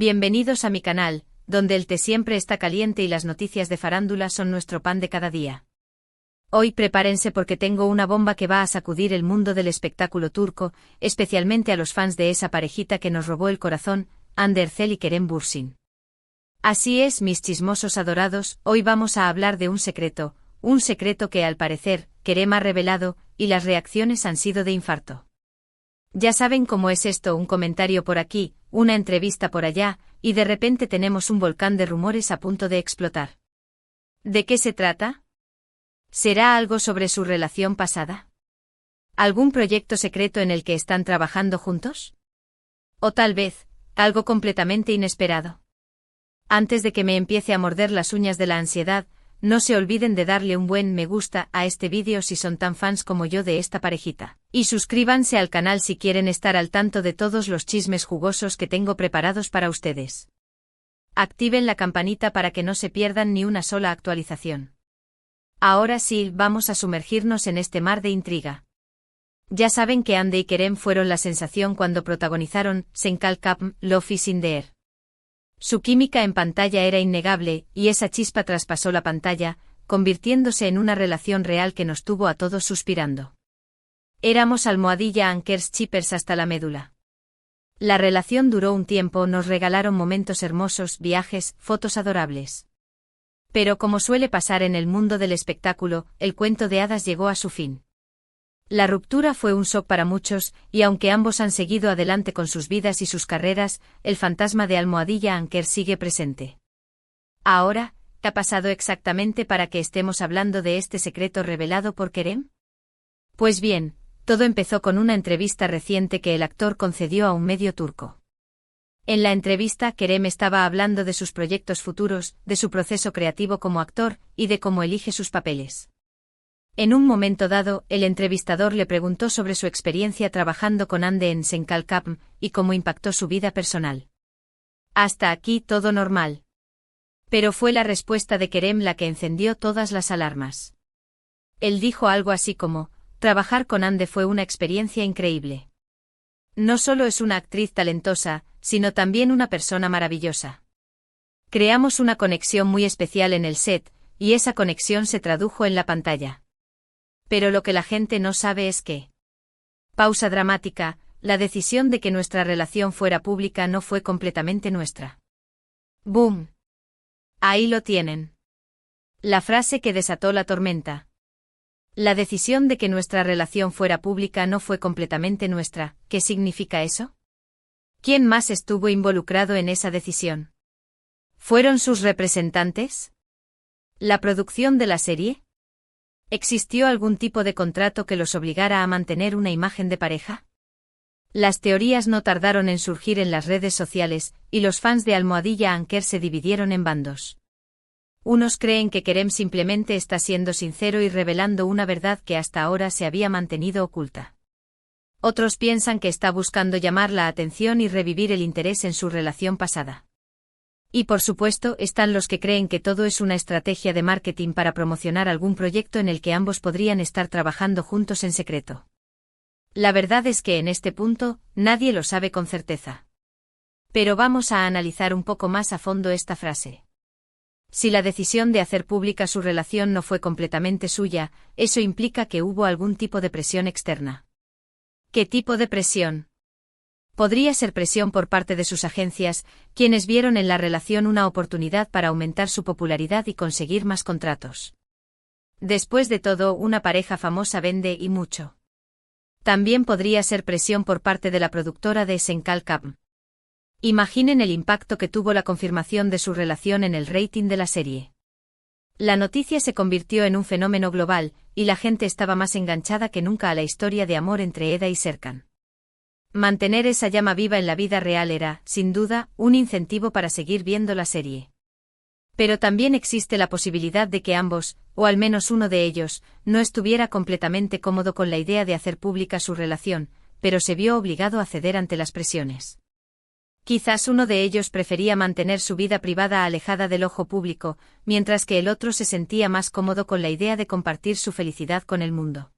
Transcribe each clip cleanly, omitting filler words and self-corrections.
Bienvenidos a mi canal, donde el té siempre está caliente y las noticias de farándula son nuestro pan de cada día. Hoy prepárense porque tengo una bomba que va a sacudir el mundo del espectáculo turco, especialmente a los fans de esa parejita que nos robó el corazón, Hande Erçel y Kerem Bürsin. Así es, mis chismosos adorados, hoy vamos a hablar de un secreto que al parecer, Kerem ha revelado, y las reacciones han sido de infarto. Ya saben cómo es esto, un comentario por aquí, una entrevista por allá, y de repente tenemos un volcán de rumores a punto de explotar. ¿De qué se trata? ¿Será algo sobre su relación pasada? ¿Algún proyecto secreto en el que están trabajando juntos? ¿O tal vez, algo completamente inesperado? Antes de que me empiece a morder las uñas de la ansiedad, no se olviden de darle un buen me gusta a este vídeo si son tan fans como yo de esta parejita. Y suscríbanse al canal si quieren estar al tanto de todos los chismes jugosos que tengo preparados para ustedes. Activen la campanita para que no se pierdan ni una sola actualización. Ahora sí, vamos a sumergirnos en este mar de intriga. Ya saben que Hande y Kerem fueron la sensación cuando protagonizaron Senkalkapm, Love is in the air. Su química en pantalla era innegable, y esa chispa traspasó la pantalla, convirtiéndose en una relación real que nos tuvo a todos suspirando. Éramos *Ankers Chippers hasta la médula. La relación duró un tiempo, nos regalaron momentos hermosos, viajes, fotos adorables. Pero como suele pasar en el mundo del espectáculo, el cuento de hadas llegó a su fin. La ruptura fue un shock para muchos, y aunque ambos han seguido adelante con sus vidas y sus carreras, el fantasma de Ankers sigue presente. Ahora, ¿qué ha pasado exactamente para que estemos hablando de este secreto revelado por Kerem? Pues bien, todo empezó con una entrevista reciente que el actor concedió a un medio turco. En la entrevista, Kerem estaba hablando de sus proyectos futuros, de su proceso creativo como actor, y de cómo elige sus papeles. En un momento dado, el entrevistador le preguntó sobre su experiencia trabajando con Hande en Senkalkapm, y cómo impactó su vida personal. Hasta aquí todo normal. Pero fue la respuesta de Kerem la que encendió todas las alarmas. Él dijo algo así como, trabajar con Hande fue una experiencia increíble. No solo es una actriz talentosa, sino también una persona maravillosa. Creamos una conexión muy especial en el set, y esa conexión se tradujo en la pantalla. Pero lo que la gente no sabe es que... Pausa dramática, la decisión de que nuestra relación fuera pública no fue completamente nuestra. ¡Boom! Ahí lo tienen. La frase que desató la tormenta. La decisión de que nuestra relación fuera pública no fue completamente nuestra. ¿Qué significa eso? ¿Quién más estuvo involucrado en esa decisión? ¿Fueron sus representantes? ¿La producción de la serie? ¿Existió algún tipo de contrato que los obligara a mantener una imagen de pareja? Las teorías no tardaron en surgir en las redes sociales, y los fans de Ankers se dividieron en bandos. Unos creen que Kerem simplemente está siendo sincero y revelando una verdad que hasta ahora se había mantenido oculta. Otros piensan que está buscando llamar la atención y revivir el interés en su relación pasada. Y por supuesto están los que creen que todo es una estrategia de marketing para promocionar algún proyecto en el que ambos podrían estar trabajando juntos en secreto. La verdad es que en este punto, nadie lo sabe con certeza. Pero vamos a analizar un poco más a fondo esta frase. Si la decisión de hacer pública su relación no fue completamente suya, eso implica que hubo algún tipo de presión externa. ¿Qué tipo de presión? Podría ser presión por parte de sus agencias, quienes vieron en la relación una oportunidad para aumentar su popularidad y conseguir más contratos. Después de todo, una pareja famosa vende y mucho. También podría ser presión por parte de la productora de Senkalkapm. Imaginen el impacto que tuvo la confirmación de su relación en el rating de la serie. La noticia se convirtió en un fenómeno global, y la gente estaba más enganchada que nunca a la historia de amor entre Eda y Serkan. Mantener esa llama viva en la vida real era, sin duda, un incentivo para seguir viendo la serie. Pero también existe la posibilidad de que ambos, o al menos uno de ellos, no estuviera completamente cómodo con la idea de hacer pública su relación, pero se vio obligado a ceder ante las presiones. Quizás uno de ellos prefería mantener su vida privada alejada del ojo público, mientras que el otro se sentía más cómodo con la idea de compartir su felicidad con el mundo.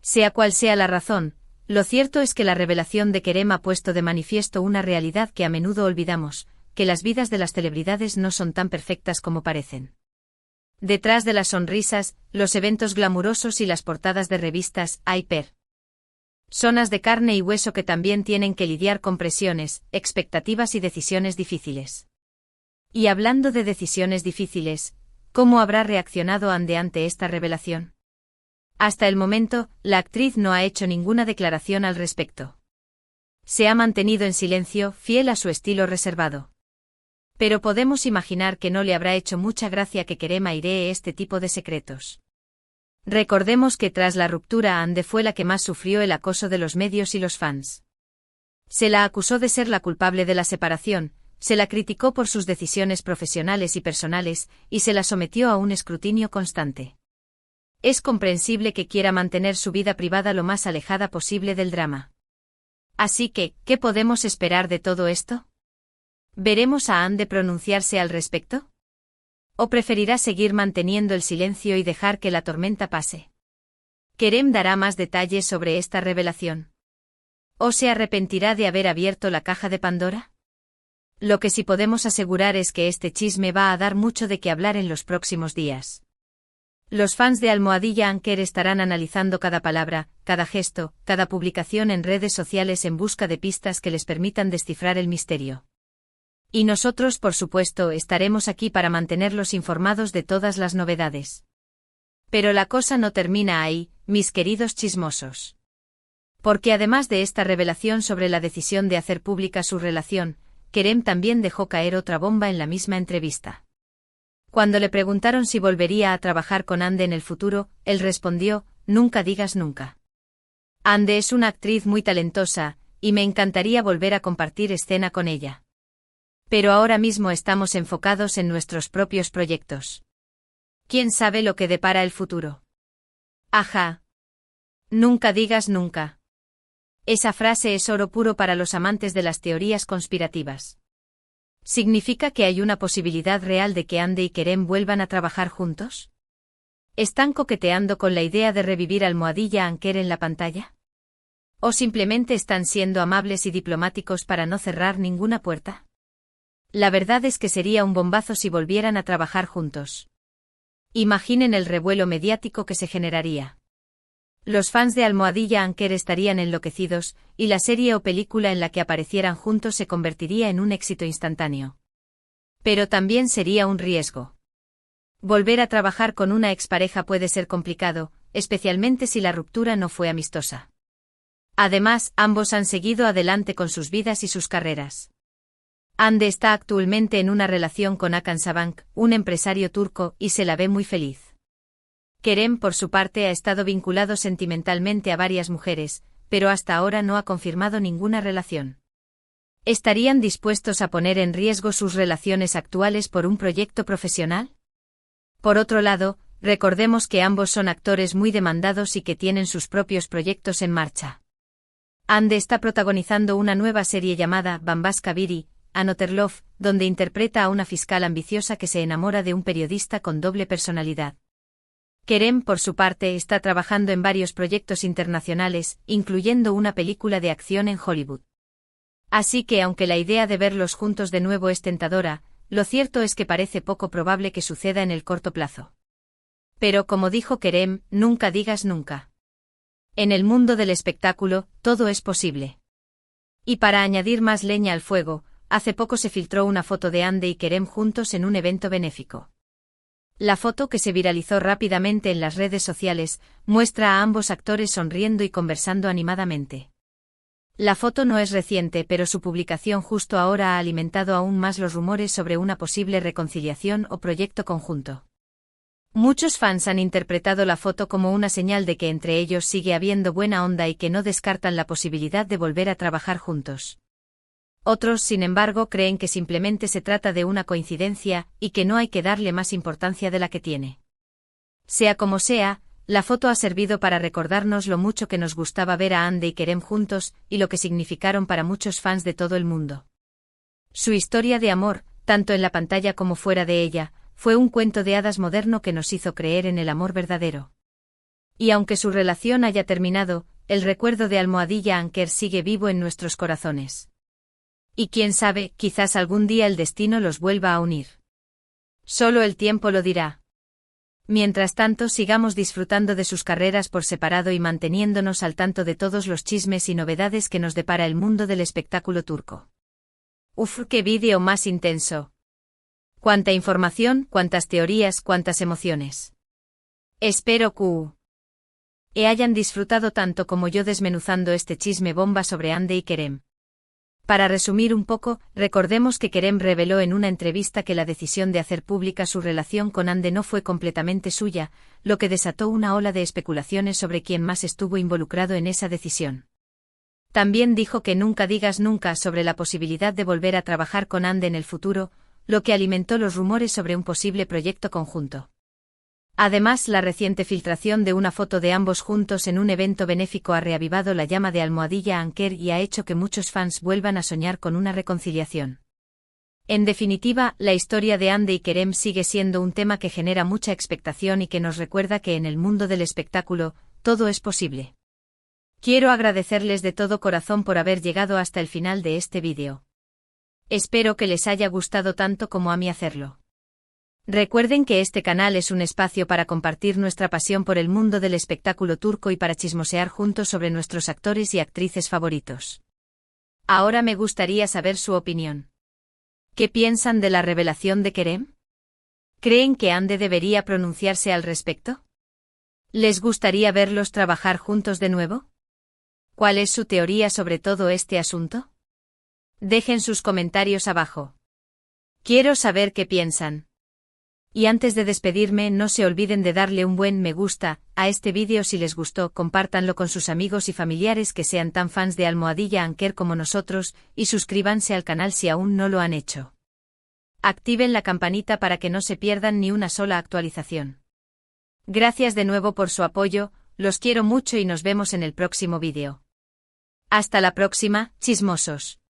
Sea cual sea la razón, Lo cierto es que la revelación de Kerem ha puesto de manifiesto una realidad que a menudo olvidamos, que las vidas de las celebridades no son tan perfectas como parecen. Detrás de las sonrisas, los eventos glamurosos y las portadas de revistas, hay personas de carne y hueso que también tienen que lidiar con presiones, expectativas y decisiones difíciles. Y hablando de decisiones difíciles, ¿cómo habrá reaccionado Ande ante esta revelación? Hasta el momento, la actriz no ha hecho ninguna declaración al respecto. Se ha mantenido en silencio, fiel a su estilo reservado. Pero podemos imaginar que no le habrá hecho mucha gracia que Kerem airee este tipo de secretos. Recordemos que tras la ruptura Ande fue la que más sufrió el acoso de los medios y los fans. Se la acusó de ser la culpable de la separación, se la criticó por sus decisiones profesionales y personales, y se la sometió a un escrutinio constante. Es comprensible que quiera mantener su vida privada lo más alejada posible del drama. Así que, ¿qué podemos esperar de todo esto? ¿Veremos a Ande pronunciarse al respecto? ¿O preferirá seguir manteniendo el silencio y dejar que la tormenta pase? ¿Kerem dará más detalles sobre esta revelación? ¿O se arrepentirá de haber abierto la caja de Pandora? Lo que sí podemos asegurar es que este chisme va a dar mucho de qué hablar en los próximos días. Los fans de Almohadilla Anker estarán analizando cada palabra, cada gesto, cada publicación en redes sociales en busca de pistas que les permitan descifrar el misterio. Y nosotros, por supuesto, estaremos aquí para mantenerlos informados de todas las novedades. Pero la cosa no termina ahí, mis queridos chismosos. Porque además de esta revelación sobre la decisión de hacer pública su relación, Kerem también dejó caer otra bomba en la misma entrevista. Cuando le preguntaron si volvería a trabajar con Ande en el futuro, él respondió: nunca digas nunca. Ande es una actriz muy talentosa, y me encantaría volver a compartir escena con ella. Pero ahora mismo estamos enfocados en nuestros propios proyectos. ¿Quién sabe lo que depara el futuro? Ajá. Nunca digas nunca. Esa frase es oro puro para los amantes de las teorías conspirativas. ¿Significa que hay una posibilidad real de que Ande y Kerem vuelvan a trabajar juntos? ¿Están coqueteando con la idea de revivir Almohadilla Anker en la pantalla? ¿O simplemente están siendo amables y diplomáticos para no cerrar ninguna puerta? La verdad es que sería un bombazo si volvieran a trabajar juntos. Imaginen el revuelo mediático que se generaría. Los fans de Almohadilla Anker estarían enloquecidos, y la serie o película en la que aparecieran juntos se convertiría en un éxito instantáneo. Pero también sería un riesgo. Volver a trabajar con una expareja puede ser complicado, especialmente si la ruptura no fue amistosa. Además, ambos han seguido adelante con sus vidas y sus carreras. Ande está actualmente en una relación con Hakan Sabank, un empresario turco, y se la ve muy feliz. Kerem, por su parte, ha estado vinculado sentimentalmente a varias mujeres, pero hasta ahora no ha confirmado ninguna relación. ¿Estarían dispuestos a poner en riesgo sus relaciones actuales por un proyecto profesional? Por otro lado, recordemos que ambos son actores muy demandados y que tienen sus propios proyectos en marcha. Ande está protagonizando una nueva serie llamada Bambaska Biri, Another Love, donde interpreta a una fiscal ambiciosa que se enamora de un periodista con doble personalidad. Kerem, por su parte, está trabajando en varios proyectos internacionales, incluyendo una película de acción en Hollywood. Así que aunque la idea de verlos juntos de nuevo es tentadora, lo cierto es que parece poco probable que suceda en el corto plazo. Pero como dijo Kerem, nunca digas nunca. En el mundo del espectáculo, todo es posible. Y para añadir más leña al fuego, hace poco se filtró una foto de Ande y Kerem juntos en un evento benéfico. La foto, que se viralizó rápidamente en las redes sociales, muestra a ambos actores sonriendo y conversando animadamente. La foto no es reciente, pero su publicación justo ahora ha alimentado aún más los rumores sobre una posible reconciliación o proyecto conjunto. Muchos fans han interpretado la foto como una señal de que entre ellos sigue habiendo buena onda y que no descartan la posibilidad de volver a trabajar juntos. Otros, sin embargo, creen que simplemente se trata de una coincidencia y que no hay que darle más importancia de la que tiene. Sea como sea, la foto ha servido para recordarnos lo mucho que nos gustaba ver a Ande y Kerem juntos y lo que significaron para muchos fans de todo el mundo. Su historia de amor, tanto en la pantalla como fuera de ella, fue un cuento de hadas moderno que nos hizo creer en el amor verdadero. Y aunque su relación haya terminado, el recuerdo de Almohadilla Anker sigue vivo en nuestros corazones. Y quién sabe, quizás algún día el destino los vuelva a unir. Solo el tiempo lo dirá. Mientras tanto, sigamos disfrutando de sus carreras por separado y manteniéndonos al tanto de todos los chismes y novedades que nos depara el mundo del espectáculo turco. Uf, qué vídeo más intenso. Cuánta información, cuántas teorías, cuántas emociones. Espero que hayan disfrutado tanto como yo desmenuzando este chisme bomba sobre Hande y Kerem. Para resumir un poco, recordemos que Kerem reveló en una entrevista que la decisión de hacer pública su relación con Hande no fue completamente suya, lo que desató una ola de especulaciones sobre quién más estuvo involucrado en esa decisión. También dijo que nunca digas nunca sobre la posibilidad de volver a trabajar con Hande en el futuro, lo que alimentó los rumores sobre un posible proyecto conjunto. Además, la reciente filtración de una foto de ambos juntos en un evento benéfico ha reavivado la llama de Almohadilla Anker y ha hecho que muchos fans vuelvan a soñar con una reconciliación. En definitiva, la historia de Hande y Kerem sigue siendo un tema que genera mucha expectación y que nos recuerda que en el mundo del espectáculo, todo es posible. Quiero agradecerles de todo corazón por haber llegado hasta el final de este vídeo. Espero que les haya gustado tanto como a mí hacerlo. Recuerden que este canal es un espacio para compartir nuestra pasión por el mundo del espectáculo turco y para chismosear juntos sobre nuestros actores y actrices favoritos. Ahora me gustaría saber su opinión. ¿Qué piensan de la revelación de Kerem? ¿Creen que Hande debería pronunciarse al respecto? ¿Les gustaría verlos trabajar juntos de nuevo? ¿Cuál es su teoría sobre todo este asunto? Dejen sus comentarios abajo. Quiero saber qué piensan. Y antes de despedirme, no se olviden de darle un buen me gusta a este vídeo si les gustó, compártanlo con sus amigos y familiares que sean tan fans de Almohadilla Anker como nosotros, y suscríbanse al canal si aún no lo han hecho. Activen la campanita para que no se pierdan ni una sola actualización. Gracias de nuevo por su apoyo, los quiero mucho y nos vemos en el próximo vídeo. Hasta la próxima, chismosos.